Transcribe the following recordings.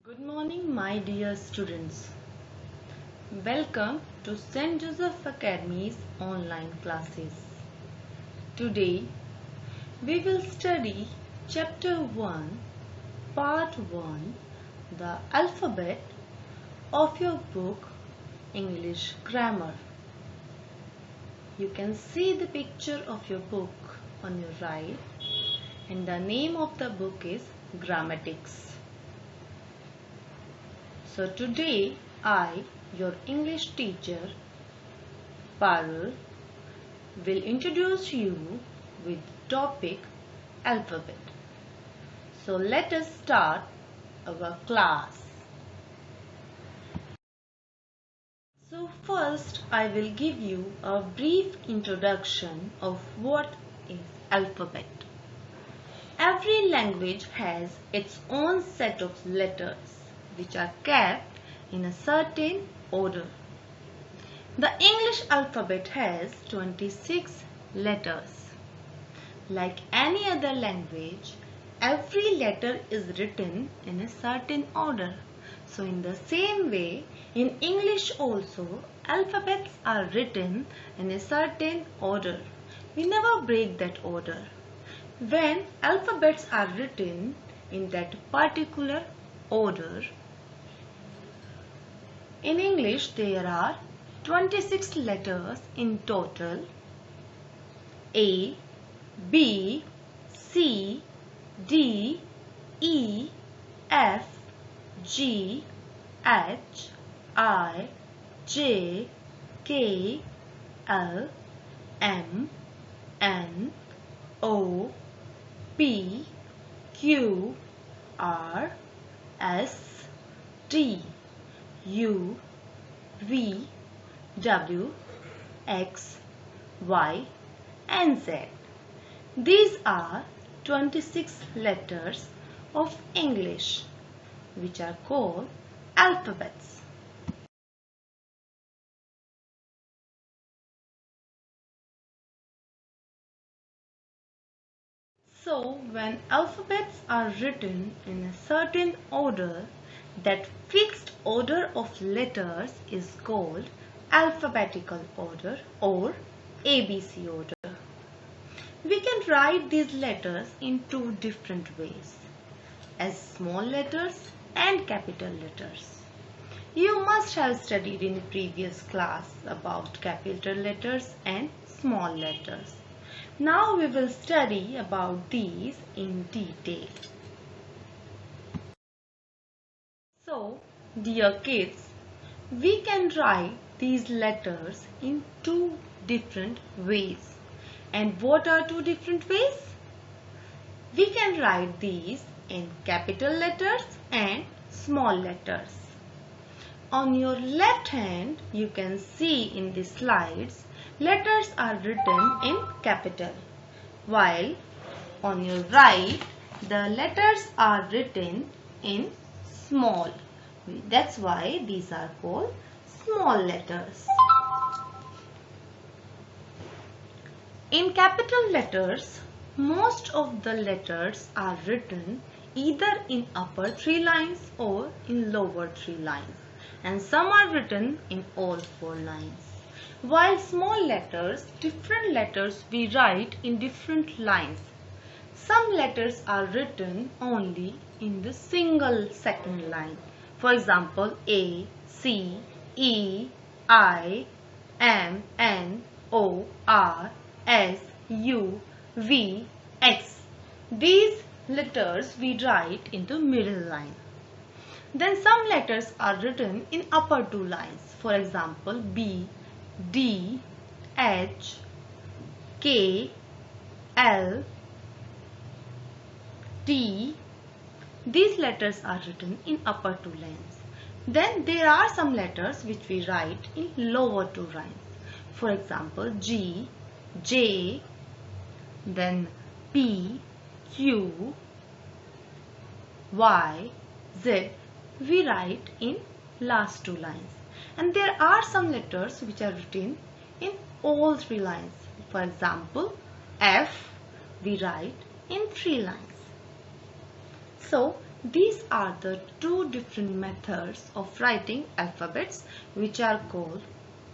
Good morning, my dear students. Welcome to St. Joseph Academy's online classes. Today, we will study Chapter 1, Part 1, the alphabet of your book, English Grammar. You can see the picture of your book on your right, and the name of the book is Grammatics. So today I, your English teacher, Parul, will introduce you with topic alphabet. So let us start our class. So first I will give you a brief introduction of what is alphabet. Every language has its own set of letters which are kept in a certain order. The English alphabet has 26 letters. Like any other language, every letter is written in a certain order. So in the same way, in English also, alphabets are written in a certain order. We never break that order. When alphabets are written in that particular order, in English there are 26 letters in total: A, B, C, D, E, F, G, H, I, J, K, L, M, N, O, P, Q, R, S, T, U, V, W, X, Y, and Z. These are 26 letters of English, which are called alphabets. So, when alphabets are written in a certain order, that fixed order of letters is called alphabetical order or ABC order. We can write these letters in two different ways, as small letters and capital letters. You must have studied in previous class about capital letters and small letters. Now we will study about these in detail. So, dear kids, we can write these letters in two different ways. And what are two different ways? We can write these in capital letters and small letters. On your left hand, you can see in the slides, letters are written in capital, while on your right, the letters are written in small. That's why these are called small letters. In capital letters, most of the letters are written either in upper three lines or in lower three lines, and some are written in all four lines. While small letters, different letters we write in different lines. Some letters are written only in the single second line. For example, A, C, E, I, M, N, O, R, S, U, V, X. These letters we write in the middle line. Then some letters are written in upper two lines. For example, B, D, H, K, L, T. These letters are written in upper two lines. Then there are some letters which we write in lower two lines. For example, G, J, then P, Q, Y, Z. We write in last two lines. And there are some letters which are written in all three lines. For example, F we write in three lines. So these are the two different methods of writing alphabets, which are called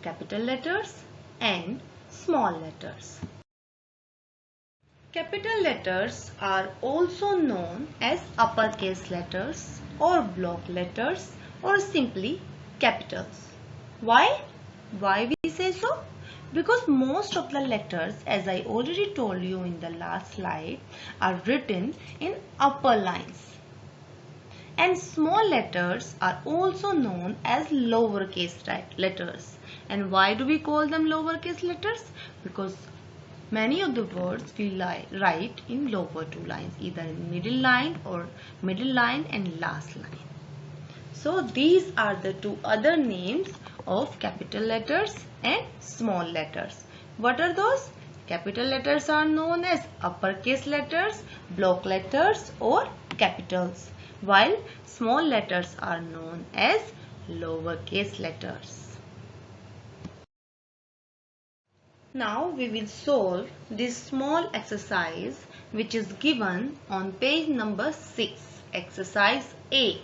capital letters and small letters. Capital letters are also known as uppercase letters or block letters or simply capitals. Why? Why we say so? Because most of the letters, as I already told you in the last slide, are written in upper lines. And small letters are also known as lowercase letters. And why do we call them lowercase letters? Because many of the words we write in lower two lines, either in middle line or middle line and last line. So these are the two other names of capital letters and small letters. What are those? Capital letters are known as uppercase letters, block letters or capitals, while small letters are known as lowercase letters. Now we will solve this small exercise which is given on page number 6, exercise A.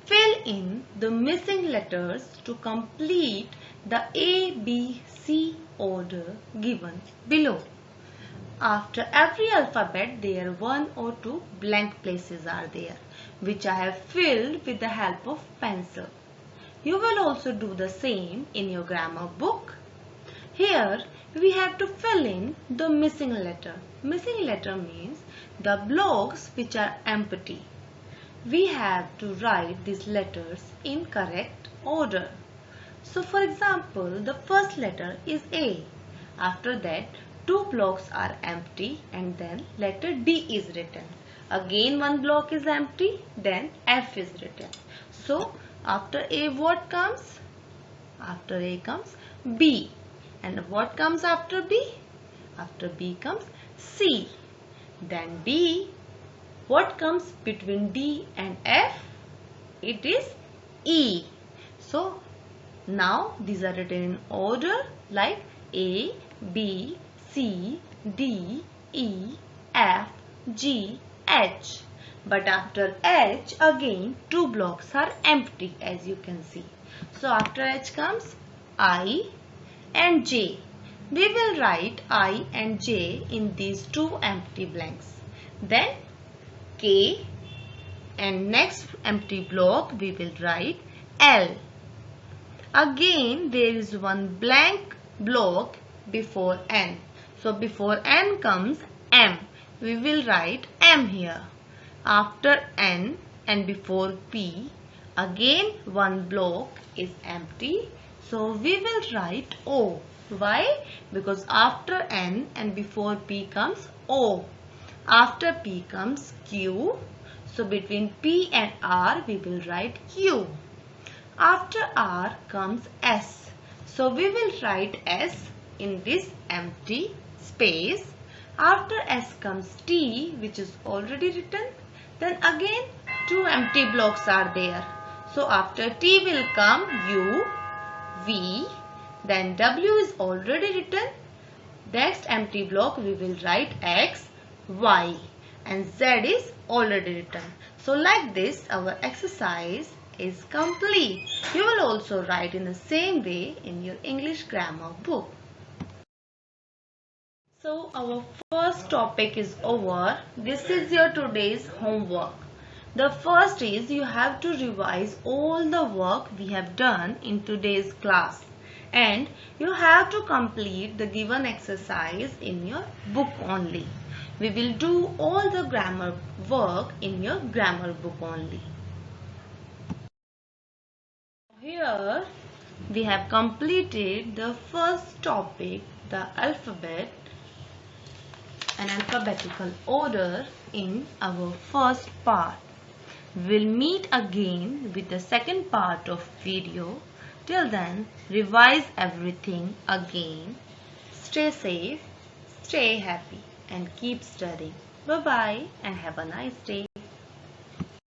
Fill in the missing letters to complete the A, B, C order given below. After every alphabet, there one or two blank places are there, which I have filled with the help of pencil. You will also do the same in your grammar book. Here we have to fill in the missing letter. Missing letter means the blocks which are empty. We have to write these letters in correct order. So for example, the first letter is A. After that, two blocks are empty and then letter D is written. Again one block is empty, then F is written. So after A what comes? After A comes B. And what comes after B? After B comes C. Then D. What comes between D and F? It is E. So now these are written in order like A, B, C, D, E, F, G, H. But after H again two blocks are empty, as you can see. So after H comes I and J. We will write I and J in these two empty blanks. Then K, and next empty block we will write L. Again there is one blank block before N. So before N comes M. We will write M here. After N and before P, again one block is empty. So we will write O. Why? Because after N and before P comes O. After P comes Q. So between P and R we will write Q. After R comes S. So we will write S in this empty space. After S comes T, which is already written. Then again two empty blocks are there. So after T will come U, V, then W is already written. Next empty block we will write X, Y, and Z is already written. So like this our exercise is complete. You will also write in the same way in your English grammar book. So our first topic is over. This is your today's homework. The first is you have to revise all the work we have done in today's class, and you have to complete the given exercise in your book only. We will do all the grammar work in your grammar book only. Here we have completed the first topic, the alphabet and alphabetical order in our first part. We'll meet again with the second part of video. Till then, revise everything again. Stay safe, stay happy and keep studying. Bye-bye and have a nice day.